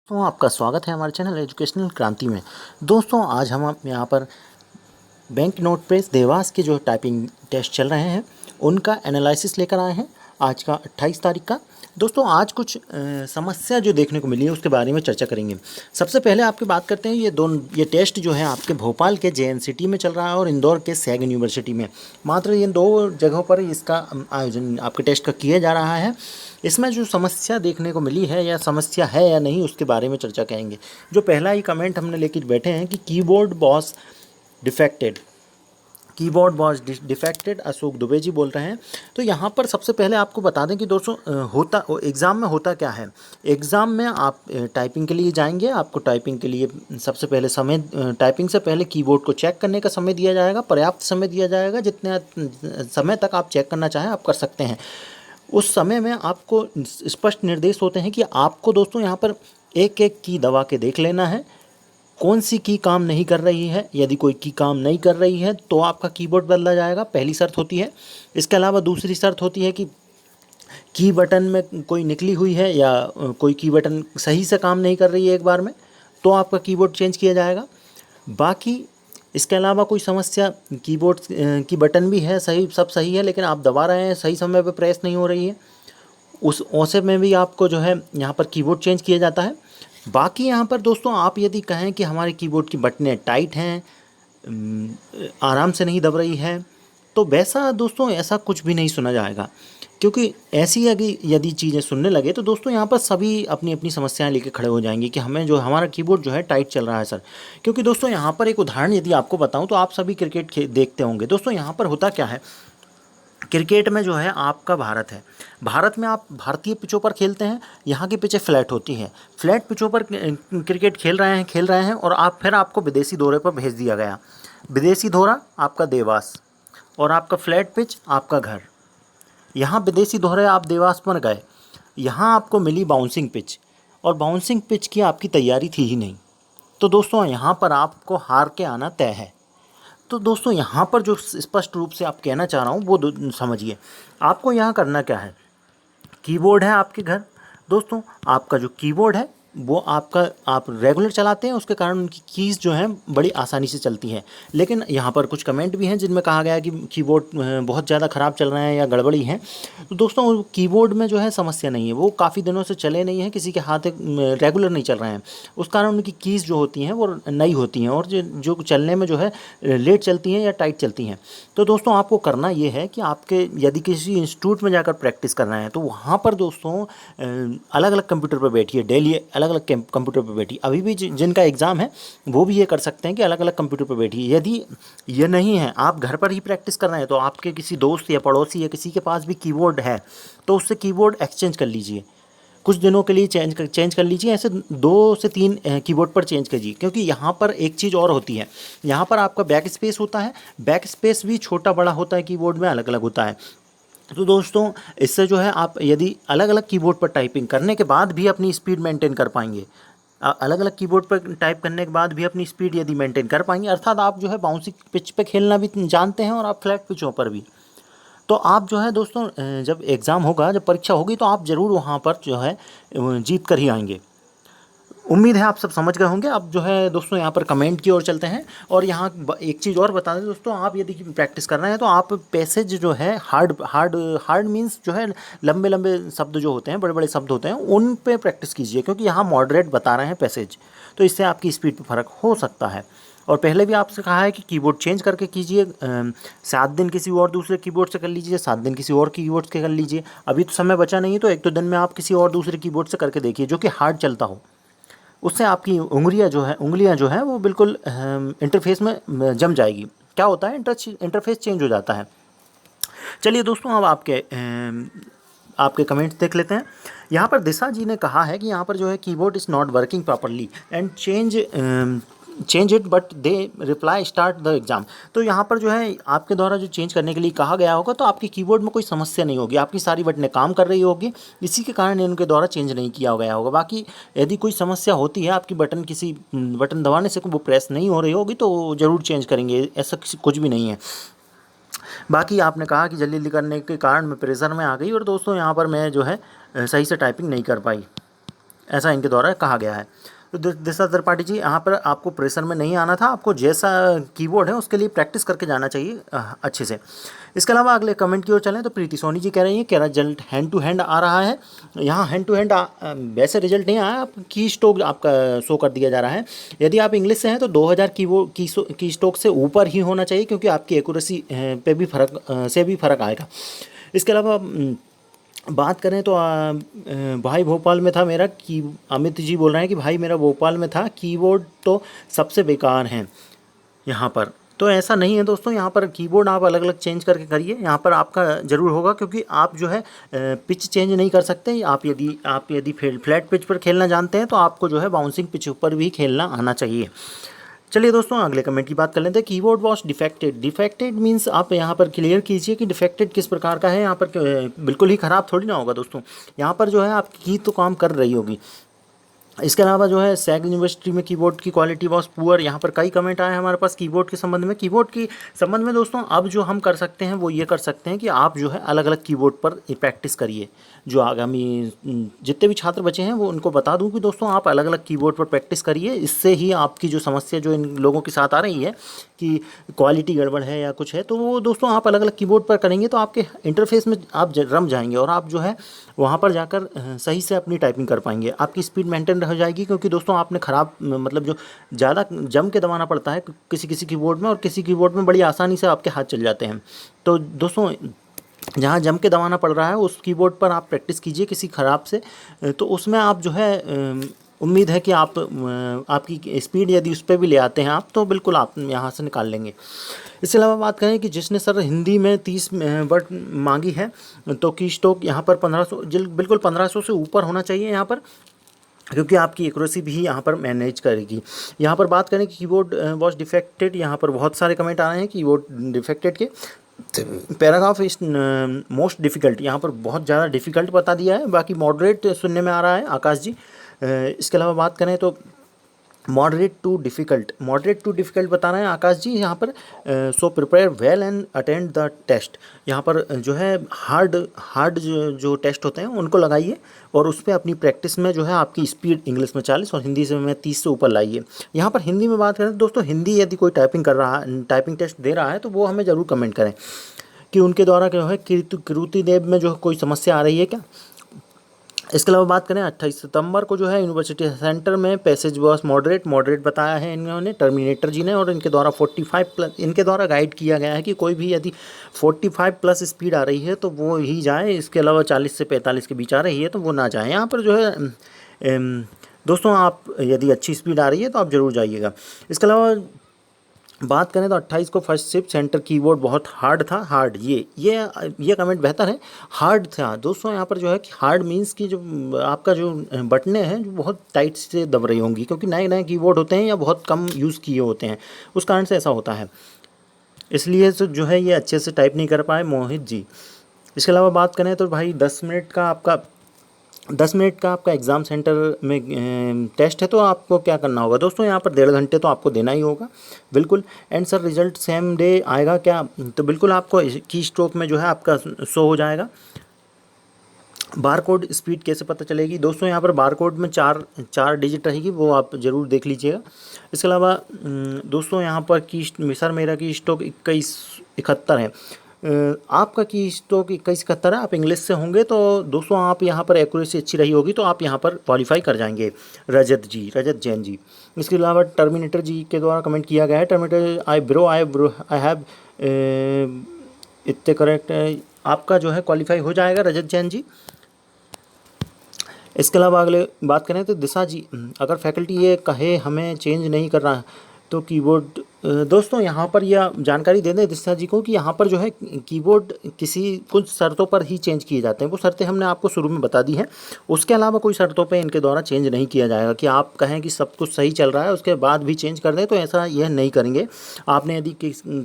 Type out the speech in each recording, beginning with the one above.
तो आपका स्वागत है हमारे चैनल एजुकेशनल क्रांति में। दोस्तों आज हम यहाँ पर बैंक नोट प्रेस देवास के जो टाइपिंग टेस्ट चल रहे हैं उनका एनालिसिस लेकर आए हैं आज का 28 तारीख का। दोस्तों आज कुछ समस्या जो देखने को मिली है उसके बारे में चर्चा करेंगे। सबसे पहले आपकी बात करते हैं ये टेस्ट जो है आपके भोपाल के JNCT में चल रहा है और इंदौर के सैग यूनिवर्सिटी में। मात्र इन दो जगहों पर इसका आयोजन आपके टेस्ट का किया जा रहा है। इसमें जो समस्या देखने को मिली है या समस्या है या नहीं उसके बारे में चर्चा करेंगे। जो पहला ही कमेंट हमने लेकर बैठे हैं कि keyboard boss defected Ashok Dubey ji बोल रहे हैं। तो यहाँ पर सबसे पहले आपको बता दें कि दोस्तों एग्ज़ाम में होता क्या है। एग्ज़ाम में आप टाइपिंग के लिए जाएंगे, आपको टाइपिंग के लिए सबसे पहले समय टाइपिंग से पहले कीबोर्ड को चेक करने का समय दिया जाएगा, पर्याप्त समय दिया जाएगा। जितने समय तक आप चेक करना चाहें आप कर सकते हैं। उस समय में आपको स्पष्ट निर्देश होते हैं कि आपको दोस्तों यहाँ पर एक एक की दबा के देख लेना है कौन सी की काम नहीं कर रही है। यदि कोई की काम नहीं कर रही है तो आपका कीबोर्ड बदला जाएगा, पहली शर्त होती है। इसके अलावा दूसरी शर्त होती है कि की बटन में कोई निकली हुई है या कोई की बटन सही से काम नहीं कर रही है एक बार में, तो आपका कीबोर्ड चेंज किया जाएगा। बाकी इसके अलावा कोई समस्या कीबोर्ड की बटन भी है, सही सब सही है, लेकिन आप दबा रहे हैं सही समय पर प्रेस नहीं हो रही है, उस औसे में भी आपको जो है यहाँ पर कीबोर्ड चेंज किया जाता है। बाकी यहाँ पर दोस्तों आप यदि कहें कि हमारे कीबोर्ड की बटनें टाइट हैं, आराम से नहीं दब रही है, तो वैसा दोस्तों ऐसा कुछ भी नहीं सुना जाएगा। क्योंकि ऐसी यदि चीज़ें सुनने लगे तो दोस्तों यहाँ पर सभी अपनी अपनी समस्याएं लेके खड़े हो जाएंगे कि हमें जो हमारा कीबोर्ड जो है टाइट चल रहा है सर। क्योंकि दोस्तों यहाँ पर एक उदाहरण यदि आपको बताऊँ तो आप सभी क्रिकेट देखते होंगे। दोस्तों यहाँ पर होता क्या है, क्रिकेट में जो है आपका भारत है, भारत में आप भारतीय पिचों पर खेलते हैं। यहाँ की पिचें फ्लैट होती हैं, फ्लैट पिचों पर क्रिकेट खेल रहे हैं और आपको विदेशी दौरे पर भेज दिया गया। विदेशी दौरा आपका देवास और आपका फ्लैट पिच आपका घर। यहाँ विदेशी दौरे आप देवास पर गए, यहाँ आपको मिली बाउंसिंग पिच और बाउंसिंग पिच की आपकी तैयारी थी ही नहीं, तो दोस्तों यहाँ पर आपको हार के आना तय है। तो दोस्तों यहाँ पर जो स्पष्ट रूप से आप कहना चाह रहा हूँ वो समझिए। आपको यहाँ करना क्या है, कीबोर्ड है आपके घर। दोस्तों आपका जो कीबोर्ड है वो आप रेगुलर चलाते हैं, उसके कारण उनकी कीज़ जो हैं बड़ी आसानी से चलती हैं। लेकिन यहाँ पर कुछ कमेंट भी हैं जिनमें कहा गया है कि कीबोर्ड बहुत ज़्यादा ख़राब चल रहे हैं या गड़बड़ी है। तो दोस्तों कीबोर्ड में जो है समस्या नहीं है, वो काफ़ी दिनों से चले नहीं हैं, किसी के हाथ रेगुलर नहीं चल रहे हैं, उस कारण उनकी कीज़ जो होती हैं वो नई होती हैं और जो चलने में जो है लेट चलती हैं या टाइट चलती हैं। तो दोस्तों आपको करना ये है कि आपके यदि किसी इंस्टीट्यूट में जाकर प्रैक्टिस कर रहे हैं तो वहाँ पर दोस्तों अलग अलग कंप्यूटर पर बैठिए, डेली अलग अलग कंप्यूटर पर बैठिए। अभी भी जिनका एग्ज़ाम है वो भी ये कर सकते हैं कि अलग अलग कंप्यूटर पर बैठिए। यदि ये नहीं है, आप घर पर ही प्रैक्टिस कर रहे हैं, तो आपके किसी दोस्त या पड़ोसी या किसी के पास भी कीबोर्ड है तो उससे कीबोर्ड एक्सचेंज कर लीजिए, कुछ दिनों के लिए चेंज कर लीजिए। ऐसे 2 से 3 कीबोर्ड पर चेंज कीजिए। क्योंकि यहाँ पर एक चीज़ और होती है, यहाँ पर आपका बैक स्पेस होता है, बैक स्पेस भी छोटा बड़ा होता है, कीबोर्ड में अलग अलग होता है। तो दोस्तों इससे जो है आप यदि अलग अलग कीबोर्ड पर टाइपिंग करने के बाद भी अपनी स्पीड मेंटेन कर पाएंगे, अलग अलग कीबोर्ड पर टाइप करने के बाद भी अपनी स्पीड यदि मेंटेन कर पाएंगे, अर्थात आप जो है बाउंसी पिच पे खेलना भी जानते हैं और आप फ्लैट पिचों पर भी, तो आप जो है दोस्तों जब एग्ज़ाम होगा, जब परीक्षा होगी, तो आप ज़रूर वहाँ पर जो है जीत कर ही आएंगे। उम्मीद है आप सब समझ गए होंगे। अब जो है दोस्तों यहाँ पर कमेंट की ओर चलते हैं। और यहाँ एक चीज़ और बता दें दोस्तों, आप यदि प्रैक्टिस कर रहे हैं तो आप पैसेज जो है हार्ड मीन्स जो है लंबे लंबे शब्द जो होते हैं, बड़े बड़े शब्द होते हैं, उन पे प्रैक्टिस कीजिए। क्योंकि यहाँ मॉडरेट बता रहे हैं पैसेज, तो इससे आपकी स्पीड पे फ़र्क हो सकता है। और पहले भी आपसे कहा है कि कीबोर्ड चेंज करके कीजिए, 7 दिन किसी और दूसरे कीबोर्ड से कर लीजिए, 7 दिन किसी और कीबोर्ड से कर लीजिए। अभी तो समय बचा नहीं है, तो 1-2 दिन में आप किसी और दूसरे कीबोर्ड से करके देखिए जो कि हार्ड चलता हो। उससे आपकी उंगलियां जो हैं वो बिल्कुल इंटरफेस में जम जाएगी। क्या होता है, इंटरफेस चेंज हो जाता है। चलिए दोस्तों अब आपके कमेंट्स देख लेते हैं। यहाँ पर दिशा जी ने कहा है कि यहाँ पर जो है keyboard is not working properly and change it but they reply start the exam. तो यहाँ पर जो है आपके द्वारा जो चेंज करने के लिए कहा गया होगा, तो आपकी कीबोर्ड में कोई समस्या नहीं होगी, आपकी सारी बटनें काम कर रही होगी, इसी के कारण इनके द्वारा चेंज नहीं किया गया होगा। बाकी यदि कोई समस्या होती है, आपकी किसी बटन दबाने से वो प्रेस नहीं हो रही होगी, तो ज़रूर चेंज करेंगे, ऐसा कुछ भी नहीं है। बाकी आपने कहा कि जल्दी करने के कारण मैं प्रेशर में आ गई और दोस्तों यहाँ पर मैं जो है सही से टाइपिंग नहीं कर पाई। ऐसा इनके द्वारा कहा गया है। तो दिशा त्रिपाठी जी, यहाँ पर आपको प्रेशर में नहीं आना था, आपको जैसा कीबोर्ड है उसके लिए प्रैक्टिस करके जाना चाहिए अच्छे से। इसके अलावा अगले कमेंट की ओर चलें तो प्रीति सोनी जी कह रही हैं कि रिजल्ट हैंड टू हैंड आ रहा है। यहाँ हैंड टू हैंड वैसे रिजल्ट नहीं आया, आप की स्ट्रोक आपका शो कर दिया जा रहा है। यदि आप इंग्लिश से हैं तो 2000 की स्ट्रोक से ऊपर ही होना चाहिए, क्योंकि आपकी एक्यूरेसी पे भी फ़र्क आएगा। इसके अलावा बात करें तो भाई भोपाल में था मेरा की, अमित जी बोल रहे हैं कि भाई मेरा भोपाल में था, कीबोर्ड तो सबसे बेकार हैं यहाँ पर। तो ऐसा नहीं है दोस्तों, यहाँ पर कीबोर्ड आप अलग अलग चेंज करके करिए, यहाँ पर आपका ज़रूर होगा, क्योंकि आप जो है पिच चेंज नहीं कर सकते। आप यदि फ्लैट पिच पर खेलना जानते हैं तो आपको जो है बाउंसिंग पिच पर भी खेलना आना चाहिए। चलिए दोस्तों, अगले कमेंट की बात कर लेते हैं। Keyboard was defected. Defected means आप यहाँ पर क्लियर कीजिए कि डिफेक्टेड किस प्रकार का है। यहाँ पर बिल्कुल ही ख़राब थोड़ी ना होगा दोस्तों, यहाँ पर जो है आपकी की तो काम कर रही होगी। इसके अलावा जो है सैग यूनिवर्सिटी में कीबोर्ड की क्वालिटी वॉज पुअर। यहाँ पर कई कमेंट आए हैं हमारे पास कीबोर्ड के संबंध में। कीबोर्ड के संबंध में दोस्तों अब जो हम कर सकते हैं वो ये कर सकते हैं कि आप जो है अलग अलग कीबोर्ड पर प्रैक्टिस करिए। जो आगामी जितने भी छात्र बचे हैं वो उनको बता दूं कि दोस्तों आप अलग अलग कीबोर्ड पर प्रैक्टिस करिए। इससे ही आपकी जो समस्या जो इन लोगों के साथ आ रही है कि क्वालिटी गड़बड़ है या कुछ है, तो वो दोस्तों आप अलग अलग कीबोर्ड पर करेंगे तो आपके इंटरफेस में आप रम जाएंगे और आप जो है वहाँ पर जाकर सही से अपनी टाइपिंग कर पाएंगे। आपकी स्पीड मेंटेन रह जाएगी, क्योंकि दोस्तों आपने ख़राब मतलब जो ज़्यादा जम के दबाना पड़ता है किसी किसी कीबोर्ड में, और किसी कीबोर्ड में बड़ी आसानी से आपके हाथ चल जाते हैं। तो दोस्तों जहाँ जम के दबाना पड़ रहा है उस कीबोर्ड पर आप प्रैक्टिस कीजिए किसी ख़राब से, तो उसमें आप जो है उम्मीद है कि आप आपकी स्पीड यदि उस पर भी ले आते हैं आप, तो बिल्कुल आप यहाँ से निकाल लेंगे। इसके अलावा बात करें कि जिसने सर हिंदी में 30 वर्ड मांगी है, तो की स्ट्रोक यहाँ पर 1500 बिल्कुल 1500 से ऊपर होना चाहिए यहाँ पर, क्योंकि आपकी एक्यूरेसी भी यहाँ पर मैनेज करेगी। यहाँ पर बात करें कि कीबोर्ड वॉज डिफेक्टेड, यहाँ पर बहुत सारे कमेंट आ रहे हैं कीबोर्ड डिफेक्टेड के। पैराग्राफ इज मोस्ट डिफ़िकल्ट, यहाँ पर बहुत ज़्यादा डिफ़िकल्ट बता दिया है, बाकी मॉडरेट सुनने में आ रहा है आकाश जी। इसके अलावा बात करें तो मॉडरेट टू डिफ़िकल्ट बता रहे हैं आकाश जी यहाँ पर। So prepare well and attend the test. यहाँ पर जो है हार्ड जो टेस्ट होते हैं उनको लगाइए और उस पर अपनी प्रैक्टिस में जो है आपकी स्पीड इंग्लिश में 40 और हिंदी से में 30 से ऊपर लाइए। यहाँ पर हिंदी में बात करें तो दोस्तों हिंदी यदि कोई टाइपिंग टेस्ट दे रहा है तो वो हमें ज़रूर कमेंट करें कि उनके द्वारा जो है कृति देव में जो कोई समस्या आ रही है क्या। इसके अलावा बात करें 28 सितंबर को जो है यूनिवर्सिटी सेंटर में पैसेज वॉस मॉडरेट बताया है इन्होंने, टर्मिनेटर जी ने, और इनके द्वारा 45 प्लस इनके द्वारा गाइड किया गया है कि कोई भी यदि 45 प्लस स्पीड आ रही है तो वो ही जाए। इसके अलावा 40 से 45 के बीच आ रही है तो वो ना जाए। यहाँ पर जो है दोस्तों आप यदि अच्छी स्पीड आ रही है तो आप ज़रूर जाइएगा। इसके अलावा बात करें तो 28 को फर्स्ट शिफ्ट सेंटर कीबोर्ड बहुत हार्ड था। हार्ड ये कमेंट बेहतर है, हार्ड था दोस्तों। यहाँ पर जो है कि हार्ड मींस कि जो आपका जो बटनें हैं जो बहुत टाइट से दब रही होंगी, क्योंकि नए नए कीबोर्ड होते हैं या बहुत कम यूज़ किए होते हैं, उस कारण से ऐसा होता है, इसलिए जो है ये अच्छे से टाइप नहीं कर पाए मोहित जी। इसके अलावा बात करें तो भाई 10 मिनट का आपका एग्ज़ाम सेंटर में टेस्ट है, तो आपको क्या करना होगा दोस्तों, यहाँ पर 1.5 घंटे तो आपको देना ही होगा बिल्कुल। And sir result same day आएगा क्या, तो बिल्कुल आपको की स्ट्रोक में जो है आपका शो हो जाएगा। बारकोड स्पीड कैसे पता चलेगी दोस्तों, यहाँ पर बारकोड में चार डिजिट रहेगी, वो आप ज़रूर देख लीजिएगा। इसके अलावा दोस्तों यहाँ पर सर मेरा की स्ट्रोक 2171 है, आपका की स्ट्रोक 2171 है, आप इंग्लिश से होंगे तो दोस्तों आप यहाँ पर एक्यूरेसी अच्छी रही होगी तो आप यहाँ पर क्वालिफाई कर जाएंगे। रजत जैन जी। इसके अलावा टर्मिनेटर जी के द्वारा कमेंट किया गया है, टर्मिनेटर आई हैव इतने करेक्ट, आपका जो है क्वालिफाई हो जाएगा रजत जैन जी। इसके अलावा अगले बात करें तो दिशा जी, अगर फैकल्टी ये कहे हमें चेंज नहीं कर रहा तो कीबोर्ड दोस्तों यहाँ पर यह जानकारी दे दें दिशा जी को कि यहाँ पर जो है कीबोर्ड कुछ शर्तों पर ही चेंज किए जाते हैं, वो शर्तें हमने आपको शुरू में बता दी हैं। उसके अलावा कोई शर्तों पे इनके द्वारा चेंज नहीं किया जाएगा कि आप कहें कि सब कुछ सही चल रहा है उसके बाद भी चेंज कर दें, तो ऐसा यह नहीं करेंगे। आपने यदि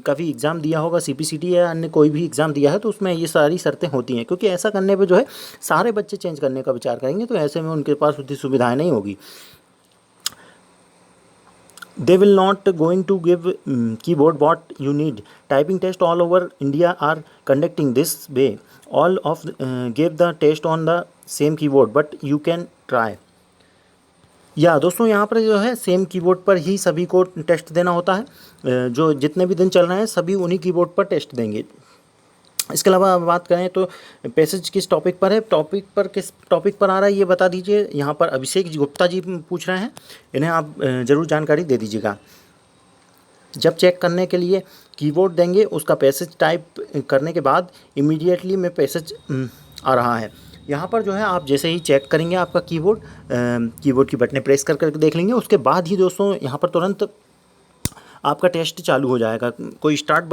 कभी एग्ज़ाम दिया होगा CPCT या अन्य कोई भी एग्ज़ाम दिया है तो उसमें ये सारी शर्तें होती हैं, क्योंकि ऐसा करने पर जो है सारे बच्चे चेंज करने का विचार करेंगे, तो ऐसे में उनके पास उतनी सुविधाएँ नहीं होगी। They will not going to give keyboard what you need. Typing test all over India are conducting this way. All of gave the test on the same keyboard, but you can try. या दोस्तों यहाँ पर जो है same keyboard पर ही सभी को test देना होता है, जो जितने भी दिन चल रहे हैं सभी उन्हीं कीबोर्ड पर टेस्ट देंगे। इसके अलावा बात करें तो पैसेज किस टॉपिक पर है, किस टॉपिक पर आ रहा है ये बता दीजिए। यहाँ पर अभिषेक गुप्ता जी पूछ रहे हैं, इन्हें आप ज़रूर जानकारी दे दीजिएगा। जब चेक करने के लिए कीबोर्ड देंगे उसका पैसेज टाइप करने के बाद इमीडिएटली में पैसेज आ रहा है। यहाँ पर जो है आप जैसे ही चेक करेंगे आपका कीबोर्ड की बटनें प्रेस कर करके देख लेंगे, उसके बाद ही दोस्तों यहाँ पर तुरंत आपका टेस्ट चालू हो जाएगा। कोई स्टार्ट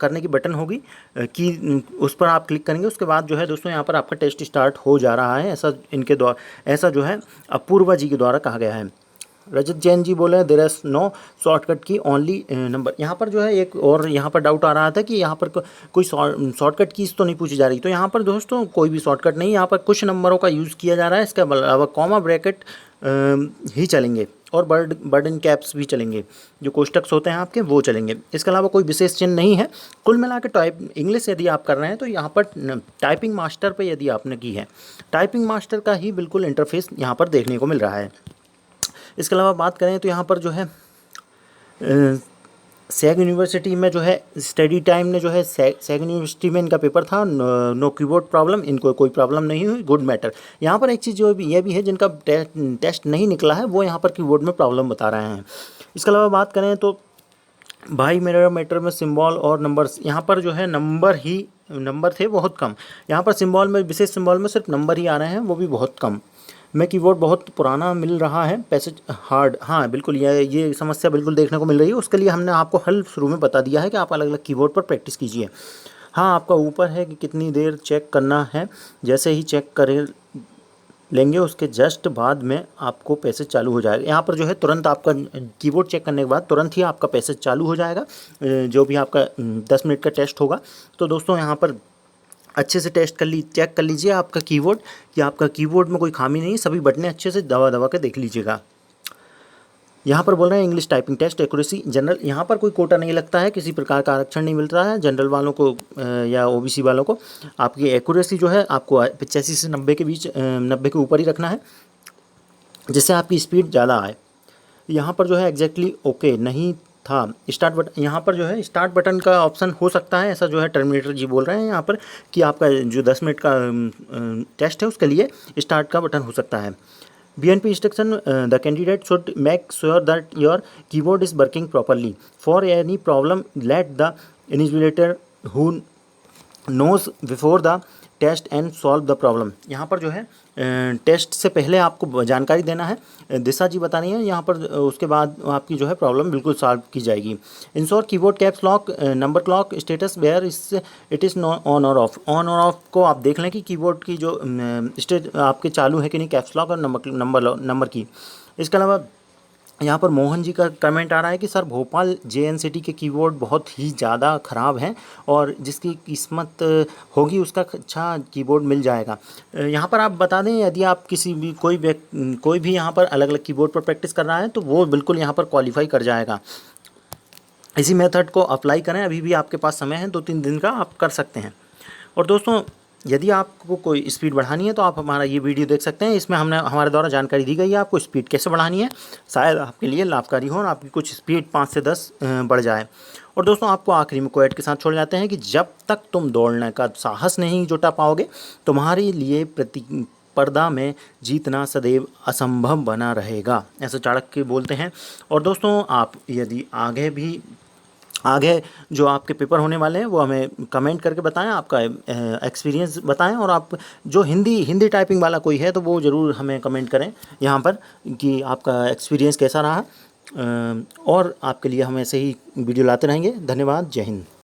करने की बटन होगी कि उस पर आप क्लिक करेंगे, उसके बाद जो है दोस्तों यहाँ पर आपका टेस्ट स्टार्ट हो जा रहा है। ऐसा जो है अपूर्वा जी के द्वारा कहा गया है। रजत जैन जी बोले देयर इज नो शॉर्टकट की ओनली नंबर। यहाँ पर जो है एक और यहाँ पर डाउट आ रहा था कि यहाँ पर कोई शॉर्टकट कीज़ तो नहीं पूछी जा रही। तो यहाँ पर दोस्तों कोई भी शॉर्टकट नहीं, यहाँ पर कुछ नंबरों का यूज़ किया जा रहा है। इसके अलावा कॉमा ब्रैकेट ही चलेंगे और बर्डन कैप्स भी चलेंगे, जो कोष्टक्स होते हैं आपके वो चलेंगे। इसके अलावा कोई विशेष चिन्ह नहीं है। कुल मिला के टाइप इंग्लिश यदि आप कर रहे हैं तो यहाँ पर टाइपिंग मास्टर पे यदि आपने की है, टाइपिंग मास्टर का ही बिल्कुल इंटरफेस यहाँ पर देखने को मिल रहा है। इसके अलावा बात करें तो यहाँ पर जो है सैग यूनिवर्सिटी में जो है स्टडी टाइम ने जो है सैग यूनिवर्सिटी में इनका पेपर था, नो कीबोर्ड प्रॉब्लम, इनको कोई प्रॉब्लम नहीं हुई, गुड मैटर। यहाँ पर एक चीज़ जो भी ये भी है जिनका टेस्ट नहीं निकला है वो यहाँ पर कीबोर्ड में प्रॉब्लम बता रहे हैं। इसके अलावा बात करें तो भाई मेरा मैटर में सिंबल और नंबर्स, यहाँ पर जो है नंबर थे बहुत कम। यहाँ पर सिंबल में, विशेष सिंबल में सिर्फ नंबर ही आ रहे हैं, वो भी बहुत कम। मैं कीबोर्ड बहुत पुराना मिल रहा है, पैसेज हार्ड। हाँ बिल्कुल, ये समस्या बिल्कुल देखने को मिल रही है। उसके लिए हमने आपको हल शुरू में बता दिया है कि आप अलग अलग कीबोर्ड पर प्रैक्टिस कीजिए। हाँ आपका ऊपर है कि कितनी देर चेक करना है, जैसे ही चेक कर लेंगे उसके जस्ट बाद में आपको पैसेज चालू हो जाएगा। यहाँ पर जो है तुरंत आपका कीबोर्ड चेक करने के बाद तुरंत ही आपका पैसेज चालू हो जाएगा, जो भी आपका 10 मिनट का टेस्ट होगा। तो दोस्तों यहाँ पर अच्छे से चेक कर लीजिए आपका कीबोर्ड, कि आपका कीबोर्ड में कोई खामी नहीं है, सभी बटनें अच्छे से दबा के देख लीजिएगा। यहाँ पर बोल रहे हैं English typing test accuracy general, यहाँ पर कोई कोटा नहीं लगता है, किसी प्रकार का आरक्षण नहीं मिलता है जनरल वालों को या ओबीसी वालों को। आपकी एक्यूरेसी जो है आपको 85 से 90 के बीच, 90 के ऊपर ही रखना है, जिससे आपकी स्पीड ज़्यादा आए। यहाँ पर जो है एग्जैक्टली ओके नहीं था स्टार्ट बटन, यहाँ पर जो है स्टार्ट बटन का ऑप्शन हो सकता है, ऐसा जो है टर्मिनेटर जी बोल रहे हैं यहाँ पर कि आपका जो 10 मिनट का टेस्ट है उसके लिए स्टार्ट का बटन हो सकता है। BNP instruction, the candidate should make sure that your keyboard is working properly. For any problem, let the invigilator who knows before the test and solve the problem. यहाँ पर जो है टेस्ट से पहले आपको जानकारी देना है, दिशा जी बतानी है यहाँ पर, उसके बाद आपकी जो है प्रॉब्लम बिल्कुल सॉल्व की जाएगी। Ensure keyboard caps lock number lock status where it is on और ऑफ। ऑन और ऑफ को आप देख लें कि कीबोर्ड की जो स्टेट आपके चालू है कि नहीं, कैप्स लॉक और नंबर की। इसके अलावा यहाँ पर मोहन जी का कमेंट आ रहा है कि सर भोपाल JNCT के कीबोर्ड बहुत ही ज़्यादा ख़राब हैं और जिसकी किस्मत होगी उसका अच्छा कीबोर्ड मिल जाएगा। यहाँ पर आप बता दें यदि आप कोई भी यहाँ पर अलग अलग कीबोर्ड पर प्रैक्टिस कर रहा है तो वो बिल्कुल यहाँ पर क्वालिफाई कर जाएगा। इसी मेथड को अप्लाई करें, अभी भी आपके पास समय है, 2-3 दिन का आप कर सकते हैं। और दोस्तों यदि आपको कोई स्पीड बढ़ानी है तो आप हमारा ये वीडियो देख सकते हैं, इसमें हमारे द्वारा जानकारी दी गई है आपको स्पीड कैसे बढ़ानी है, शायद आपके लिए लाभकारी हो और आपकी कुछ स्पीड 5 से 10 बढ़ जाए। और दोस्तों आपको आखिरी में क्वेट के साथ छोड़ जाते हैं कि जब तक तुम दौड़ने का साहस नहीं जुटा पाओगे तुम्हारे लिए प्रतिस्पर्धा में जीतना सदैव असंभव बना रहेगा, ऐसा चाणक्य बोलते हैं। और दोस्तों आप यदि आगे जो आपके पेपर होने वाले हैं वो हमें कमेंट करके बताएं, आपका एक्सपीरियंस बताएं। और आप जो हिंदी टाइपिंग वाला कोई है तो वो ज़रूर हमें कमेंट करें यहाँ पर कि आपका एक्सपीरियंस कैसा रहा। और आपके लिए हम ऐसे ही वीडियो लाते रहेंगे। धन्यवाद, जय हिंद।